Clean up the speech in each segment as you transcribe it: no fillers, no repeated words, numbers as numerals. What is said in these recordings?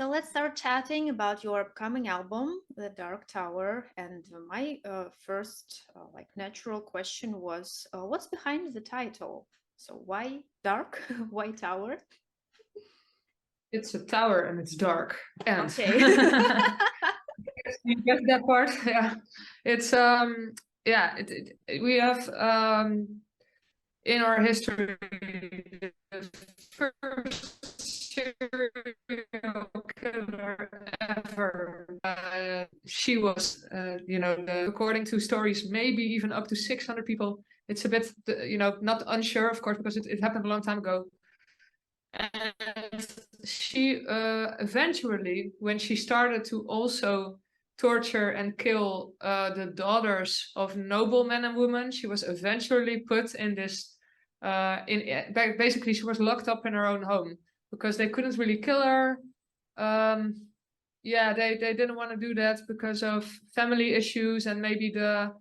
so let's start chatting about your upcoming album, The Dark Tower. And my first, like, natural question was, what's behind the title? So why dark? Why tower? It's a tower and it's dark. And Okay. you get that part? Yeah. It's yeah. We have in our history the first serial killer ever. She was, according to stories, maybe even up to 600 people. It's a bit, not unsure, of course, because it happened a long time ago. And she eventually, when she started to also torture and kill the daughters of noblemen and women, she was eventually put in this. Basically, she was locked up in her own home because they couldn't really kill her. Yeah, they didn't want to do that because of family issues and maybe the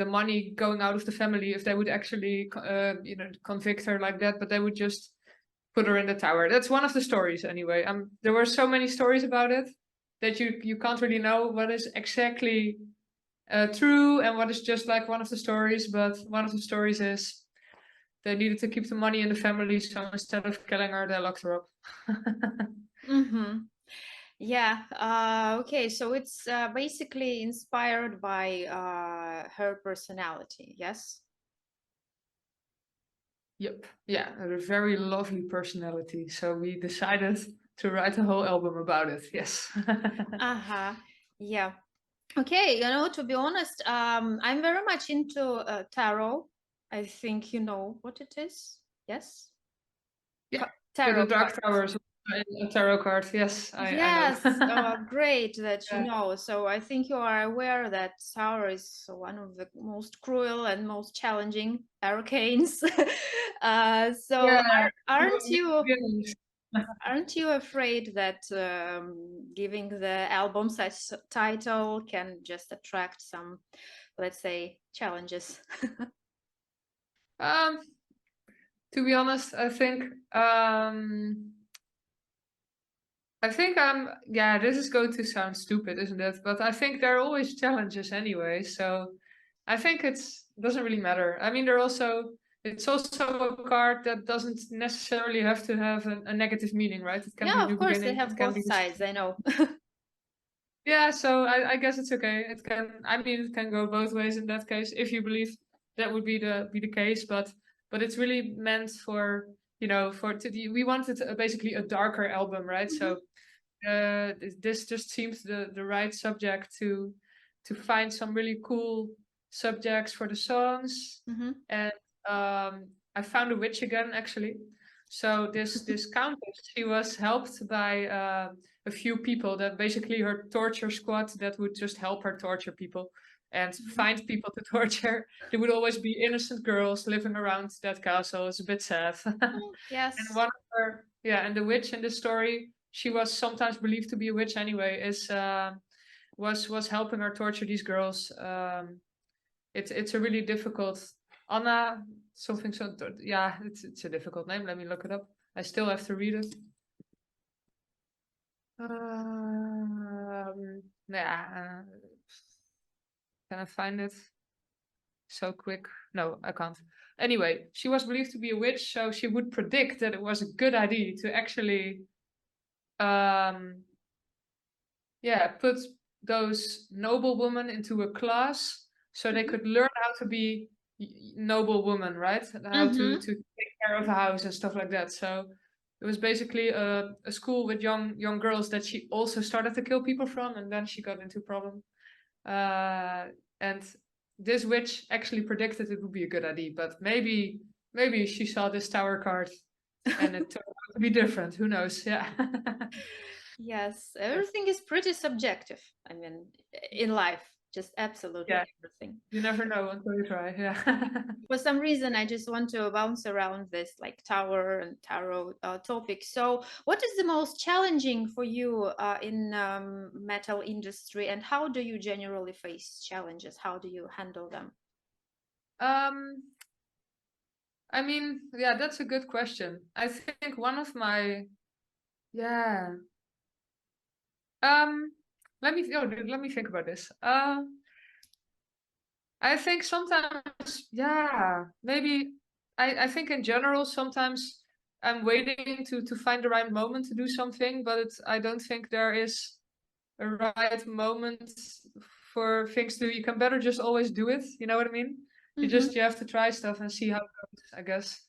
money going out of the family if they would actually convict her like that, but they would just put her in the tower. That's one of the stories anyway. There were so many stories about it that you can't really know what is exactly true and what is just like one of the stories. But one of the stories is they needed to keep the money in the family, so instead of killing her, they locked her up. Mm-hmm. Yeah. Okay. So it's basically inspired by her personality. Yes. Yep. Yeah, a very lovely personality. So we decided to write a whole album about it. Yes. Uh-huh. Yeah. Okay. To be honest, I'm very much into tarot. I think you know what it is. Yes. Yeah. Yeah, the Tarot Dark cards. Tower is a tarot card. Yes, I know. Yes, great that you Yeah. know. So I think you are aware that Tower is one of the most cruel and most challenging arcanes. So Yeah. aren't you Yes. aren't you afraid that giving the album such title can just attract some, let's say, challenges? Um, to be honest, I think yeah, this is going to sound stupid, isn't it? But I think there are always challenges anyway, so I think it doesn't really matter. I mean, it's also a card that doesn't necessarily have to have a negative meaning, right? It can be Yeah, a of new course, they beginning. It have can both be sides, I know. yeah. So I guess it's okay. I mean, it can go both ways in that case if you believe that would be the case. But it's really meant for we wanted basically a darker album, right? Mhm. So this just seems the right subject to find some really cool subjects for the songs. Mhm. And I found a witch again, actually. So this countess, she was helped by a few people, that basically her torture squad that would just help her torture people and Mhm. find people to torture. There would always be innocent girls living around that castle. It's a bit sad. Mm, And yes. one of her, yeah, and the witch in the story, she was sometimes believed to be a witch anyway, is was helping her torture these girls. It's a really difficult Anna something so yeah, it's a difficult name. Let me look it up. I still have to read it. Yeah, can I find it so quick? No, I can't. Anyway, she was believed to be a witch, so she would predict that it was a good idea to actually um yeah, put those noble women into a class so they Mhm. could learn how to be noble women, right? How Mhm. to take care of a house and stuff like that. So it was basically a school with young girls that she also started to kill people from, and then she got into a problem. And this witch actually predicted it would be a good idea, but maybe she saw this tower card and it turned out to be different. Who knows? Yeah. Yes, everything is pretty subjective. I mean, in life, just Yeah. absolutely everything. You never know until you try. Yeah. For some reason, I just want to bounce around this like tower and tarot topic. So, what is the most challenging for you in metal industry, and how do you generally face challenges? How do you handle them? um, I mean, yeah, that's a good question. I think one of my, yeah. Let me think about this. I think sometimes, yeah, maybe I think in general sometimes I'm waiting to find the right moment to do something, but I don't think there is a right moment for things to. You can better just always do it. You know what I mean? You have to try stuff and see how it goes, I guess.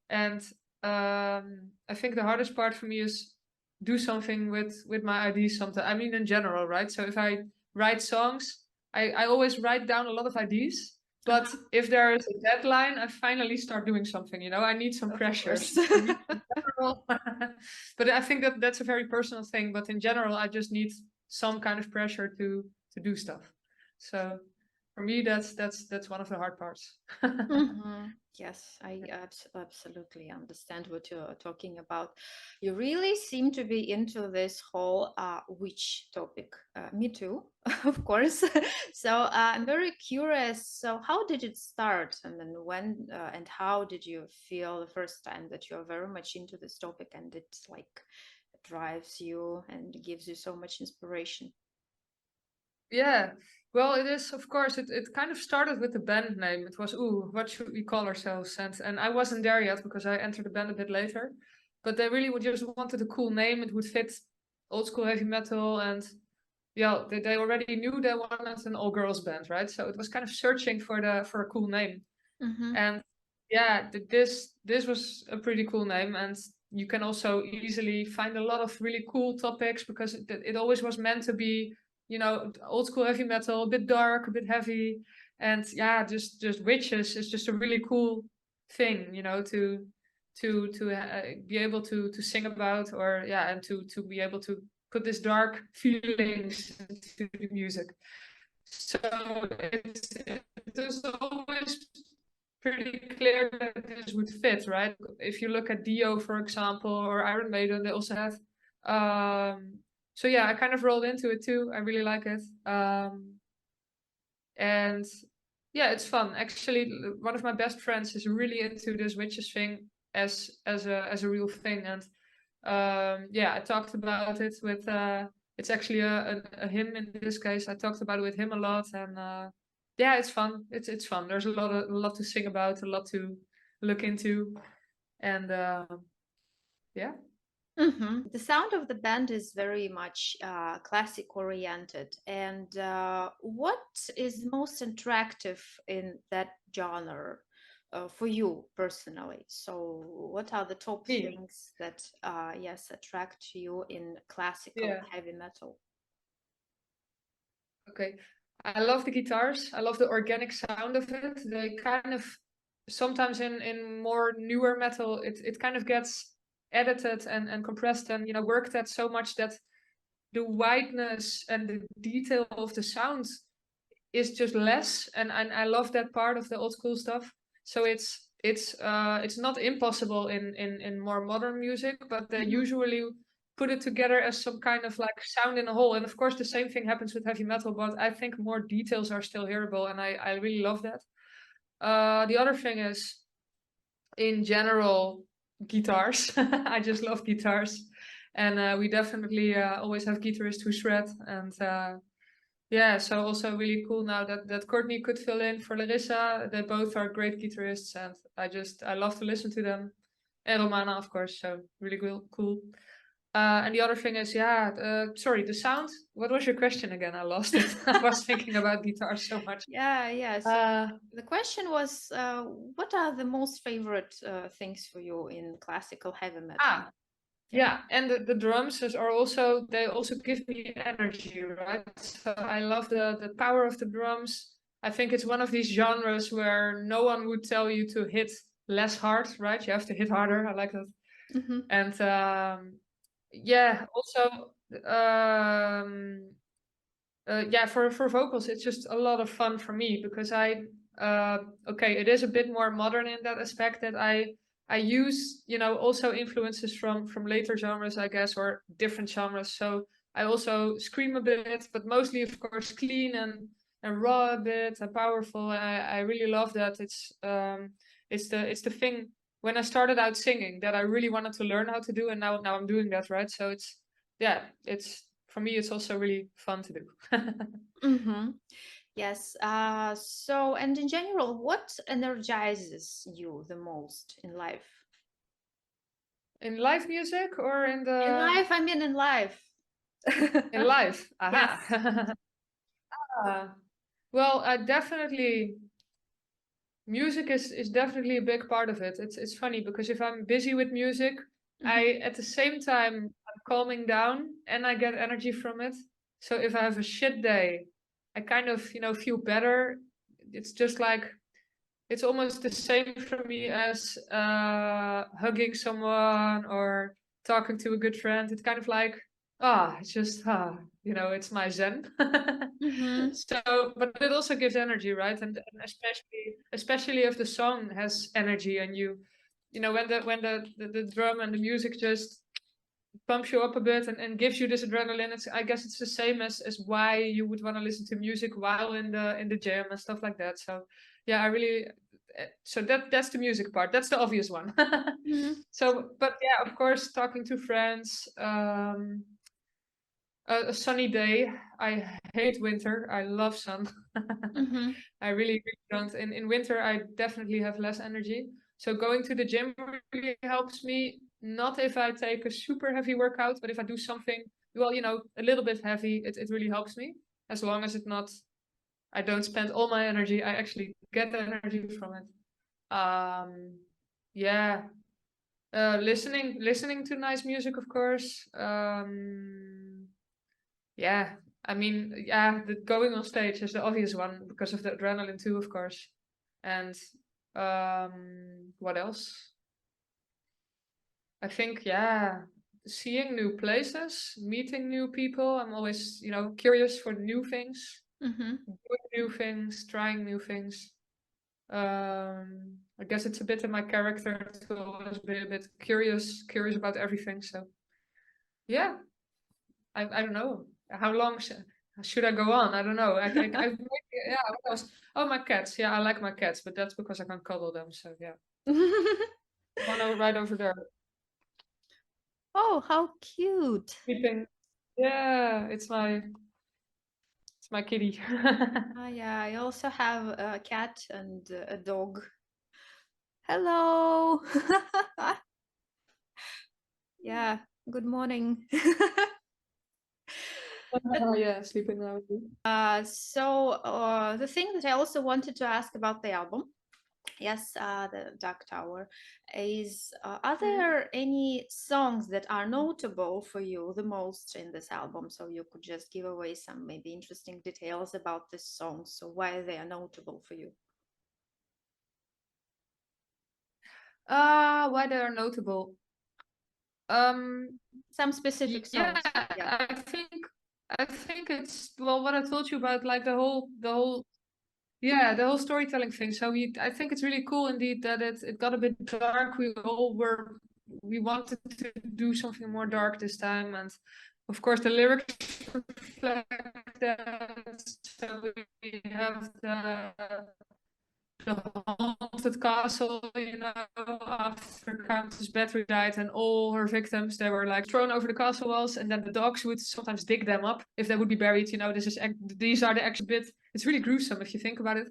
And I think the hardest part for me is do something with my ideas sometimes. I mean, in general, right? So if I write songs, I always write down a lot of ideas. But if there is a deadline, I finally start doing something. You know, I need some pressure. For me, in general, but I think that's a very personal thing. But in general, I just need some kind of pressure to do stuff. So for me, that's one of the hard parts. Yes, I absolutely understand what you're talking about. You really seem to be into this whole witch topic. Me too, of course. So I'm very curious. So how did it start, and then when and how did you feel the first time that you're very much into this topic and it like drives you and gives you so much inspiration? Yeah, well, it is, of course, it kind of started with the band name. It was, ooh, what should we call ourselves? And I wasn't there yet because I entered the band a bit later. But they really would just wanted a cool name. It would fit old school heavy metal. And yeah, they already knew they wanted an all girls band, right? So it was kind of searching for a cool name. And yeah, this was a pretty cool name. And you can also easily find a lot of really cool topics because it always was meant to be, you know, old school heavy metal, a bit dark, a bit heavy. And yeah, just witches is just a really cool thing, you know, to be able to sing about, or yeah, and to be able to put this dark feelings into the music. So it was always pretty clear that this would fit, right? If you look at Dio, for example, or Iron Maiden, they also have. So yeah, I kind of rolled into it too. I really like it. And yeah, it's fun. Actually, one of my best friends is really into this witches thing as a real thing. And yeah, I talked about it with. It's actually a him in this case. I talked about it with him a lot, and yeah, it's fun. It's fun. There's a lot to sing about, a lot to look into, and yeah. The sound of the band is very much classic oriented. And what is most attractive in that genre for you personally? So, what are the top Me. things that, yes, attract you in classical Yeah. heavy metal? Okay. I love the guitars. I love the organic sound of it. They kind of sometimes in more newer metal, it kind of gets edited and compressed and worked at so much that the whiteness and the detail of the sound is just less. And I love that part of the old school stuff. So it's not impossible in more modern music, but they usually put it together as some kind of like sound in a whole. And of course, the same thing happens with heavy metal, but I think more details are still hearable, and I really love that. The other thing is, in general, guitars. I just love guitars, and we definitely always have guitarists who shred. And yeah, so also really cool now that Courtney could fill in for Larissa. They both are great guitarists, and I love to listen to them. And Romana, of course, so really cool. And the other thing is, yeah, sorry, the sound. What was your question again? I lost it. I was thinking about guitar so much. Yeah. So the question was, what are the most favorite things for you in classical heavy metal? Yeah, and the drums are also, they also give me energy, right? So I love the power of the drums. I think it's one of these genres where no one would tell you to hit less hard, right? You have to hit harder. I like that. And yeah, also yeah, for vocals, it's just a lot of fun for me because okay, it is a bit more modern in that aspect that I use, also influences from later genres, I guess, or different genres. So I also scream a bit, but mostly, of course, clean and raw a bit and powerful. And I really love that. It's the thing when I started out singing that I really wanted to learn how to do, and now I'm doing that, right? So it's for me, it's also really fun to do. Mm-hmm. Yes. So, and in general, what energizes you the most in life? In live music or in In the life, I mean in life. in live? Yes. Aha. Well, I definitely music is definitely a big part of it. It's funny because if I'm busy with music, I at the same time I'm calming down and I get energy from it. So if I have a shit day, I kind of, feel better. It's just like it's almost the same for me as hugging someone or talking to a good friend. It's kind of like, it's just, it's my zen. Mm-hmm. So, but it also gives energy, right? And especially if the song has energy and when the drum and the music just pumps you up a bit and gives you this adrenaline. I guess it's the same as why you would want to listen to music while in the gym and stuff like that. So yeah, I really so that's the music part. That's the obvious one. Mm-hmm. So, but yeah, of course, talking to friends. A sunny day. I hate winter. I love sun. Mm-hmm. I really, really don't. In winter, I definitely have less energy. So going to the gym really helps me. Not if I take a super heavy workout, but if I do something, well, a little bit heavy, it really helps me. As long as I don't spend all my energy. I actually get energy from it. Yeah. Listening to nice music, of course. Yeah, I mean, yeah, the going on stage is the obvious one because of the adrenaline too, of course. And what else? I think, yeah, seeing new places, meeting new people. I'm always, curious for new things, Mm-hmm. doing new things, trying new things. I guess it's a bit in my character to always be a bit curious about everything. So yeah, I don't know how long should I go on. I don't know. Yeah. What else? Oh, my cats. Yeah, I like my cats, but that's because I can cuddle them. So yeah, one right over there Oh, how cute. sleeping. Yeah, it's my kitty. Yeah, I also have a cat and a dog. Hello. Yeah, good morning. Oh yeah, sleeping now. So the thing that I also wanted to ask about the album, yes, the Dark Tower, is are Mhm. there any songs that are notable for you the most in this album? So you could just give away some maybe interesting details about this song, so why they are notable for you. Why they are notable? Some specific Yeah, songs. Yeah. I think it's well what I told you about like the whole yeah, the whole storytelling thing. So I think it's really cool indeed that it got a bit dark. We wanted to do something more dark this time, and of course the lyrics reflect that. So we have the haunted castle, after Countess Bathory died and all her victims, they were like thrown over the castle walls, and then the dogs would sometimes dig them up if they would be buried. These are the actual bit. It's really gruesome if you think about it.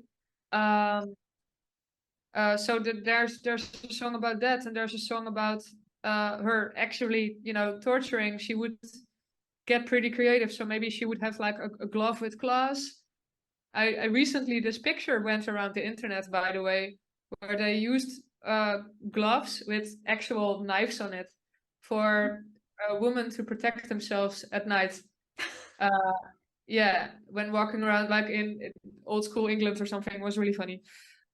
Um, there's a song about that, and there's a song about her actually, torturing. She would get pretty creative, so maybe she would have like a glove with claws. I recently this picture went around the internet, by the way, where they used gloves with actual knives on it for a woman to protect themselves at night. Uh, yeah, when walking around like in old school England or something, it was really funny.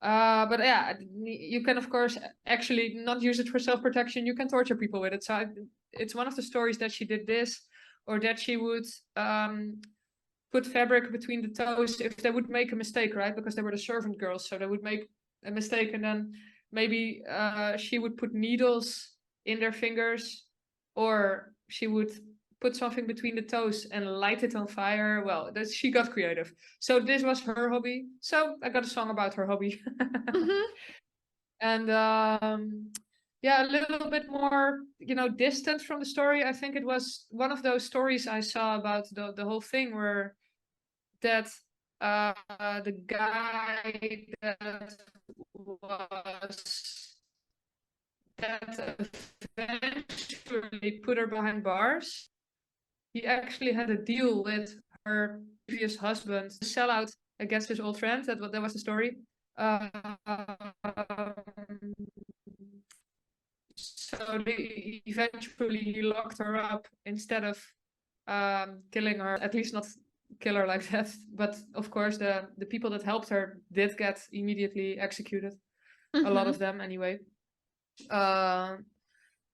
But yeah, you can of course actually not use it for self-protection. You can torture people with it. So it's one of the stories that she did this, or that she would put fabric between the toes if they would make a mistake, right? Because they were the servant girls, so they would make a mistake, and then maybe she would put needles in their fingers, or she would put something between the toes and light it on fire. Well, she got creative. So this was her hobby. So I got a song about her hobby. Mm-hmm. And yeah, a little bit more, you know, distant from the story. I think it was one of those stories I saw about the whole thing where that the guy that eventually put her behind bars, he actually had a deal with her previous husband to sell out against his old friend. That was the story. Um, so eventually he locked her up instead of killing her, at least not kill her like that. But of course, the people that helped her did get immediately executed. A lot of them, anyway.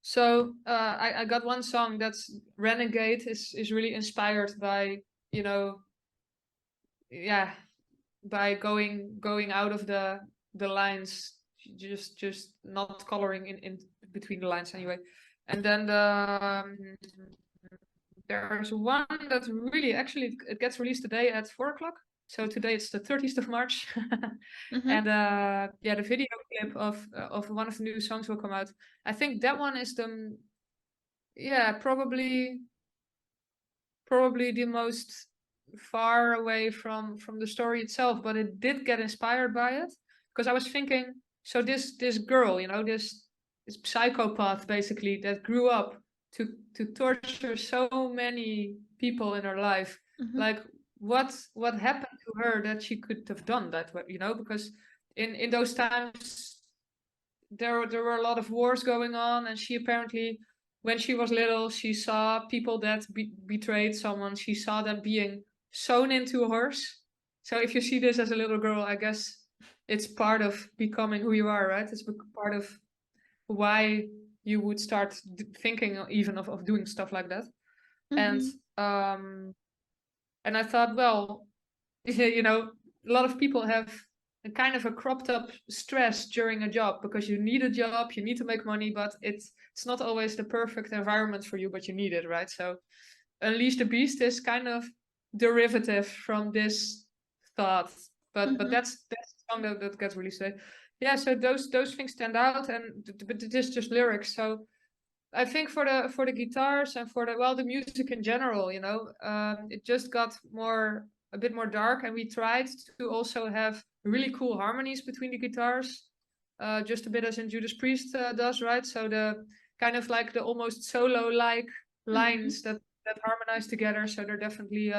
So I got one song that's Renegade is really inspired by, you know, yeah, by going out of the lines, just not coloring in between the lines anyway. And then there's one that's really, actually, it gets released today at 4 o'clock. So today it's the 30th of March. And yeah, the video clip of one of the new songs will come out. I think that one is the, yeah, probably the most far away from the story itself, but it did get inspired by it, because I was thinking, so this girl, you know, this psychopath basically that grew up to torture so many people in her life, like what happened to her that she could have done that way, you know, because in those times there were a lot of wars going on, and she apparently, when she was little, she saw people that betrayed someone. She saw them being sewn into a horse. So if you see this as a little girl, I guess it's part of becoming who you are, right? It's part of why you would start thinking even of doing stuff like that. And I thought, well, you know, a lot of people have a kind of a cropped up stress during a job, because you need a job, you need to make money, but it's not always the perfect environment for you, but you need it, right? So Unleash the Beast is kind of derivative from this thought, but that's the song that gets released today. Yeah, so those things stand out, but it is just lyrics. So I think for the guitars and for the music in general, you know, it just got a bit more dark, and we tried to also have really cool harmonies between the guitars, just a bit as in Judas Priest does, right? So the kind of like the almost solo-like lines that harmonize together. So they're definitely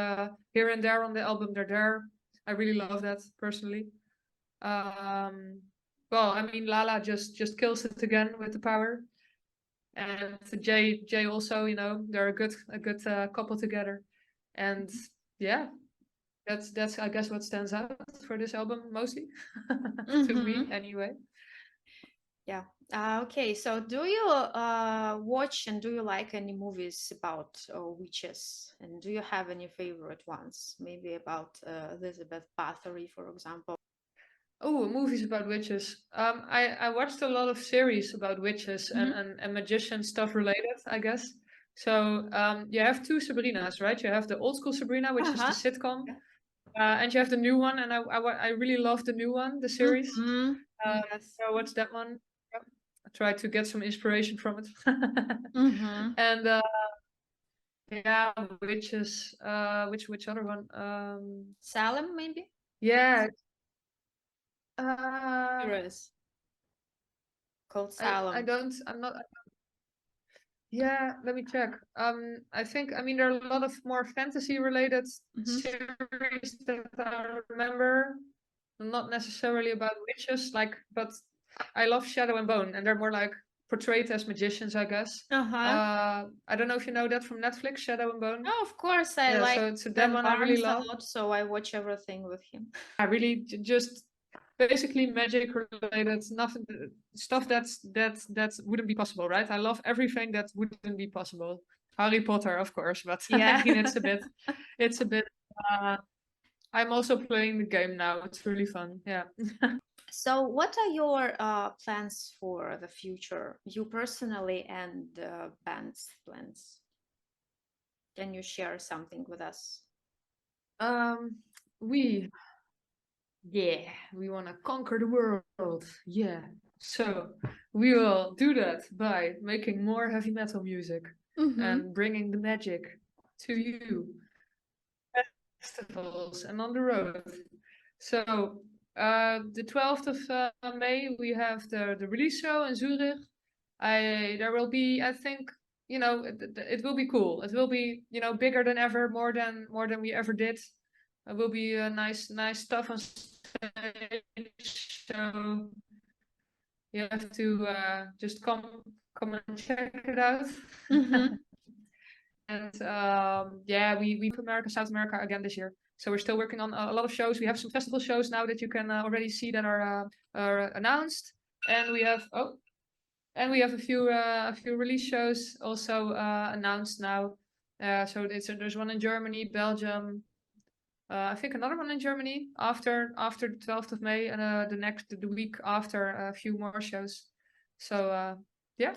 here and there on the album. They're there. I really love that personally. Well, I mean, Lala just kills it again with the power. And Jay also, you know, they're a good couple together, and yeah, that's I guess what stands out for this album mostly, to me anyway. Yeah. Okay. So, do you watch and do you like any movies about witches? And do you have any favorite ones? Maybe about Elizabeth Bathory, for example. Oh, movies about witches. I watched a lot of series about witches and magician stuff related, I guess. So you have two Sabrinas, right? You have the old school Sabrina, which is the sitcom, and you have the new one. And I really love the new one, the series. Yes. So what's that one? Yep. I tried to get some inspiration from it. And yeah, witches. Which other one? Salem, maybe. Yeah. Heroes called Salem. I'm not. Yeah, let me check. I think, I mean, there are a lot of more fantasy related series that I remember, not necessarily about witches, like, but I love Shadow and Bone, and they're more like portrayed as magicians, I guess. I don't know if you know that from Netflix, Shadow and Bone. Oh, of course, I like so that one I really love. a lot, so I watch everything with him. I really just basically magic related, nothing stuff that wouldn't be possible, right? I love everything that wouldn't be possible. Harry Potter, of course, but Yeah. I mean, it's a bit. I'm also playing the game now. It's really fun. Yeah. So, what are your plans for the future, you personally and the band's plans? Can you share something with us? We want to conquer the world. Yeah. So we will do that by making more heavy metal music and bringing the magic to you, festivals and on the road. So the 12th of May we have the release show in Zurich. There will be, I think, you know, it will be cool. It will be, you know, bigger than ever, more than we ever did. It will be nice stuff on stage. So you have to just come and check it out. And yeah, we America, South America again this year. So we're still working on a lot of shows. We have some festival shows now that you can already see that are announced, and we have a few release shows also announced now. So there's one in Germany, Belgium. I think another one in Germany after the 12th of May, and the week after a few more shows. So yeah.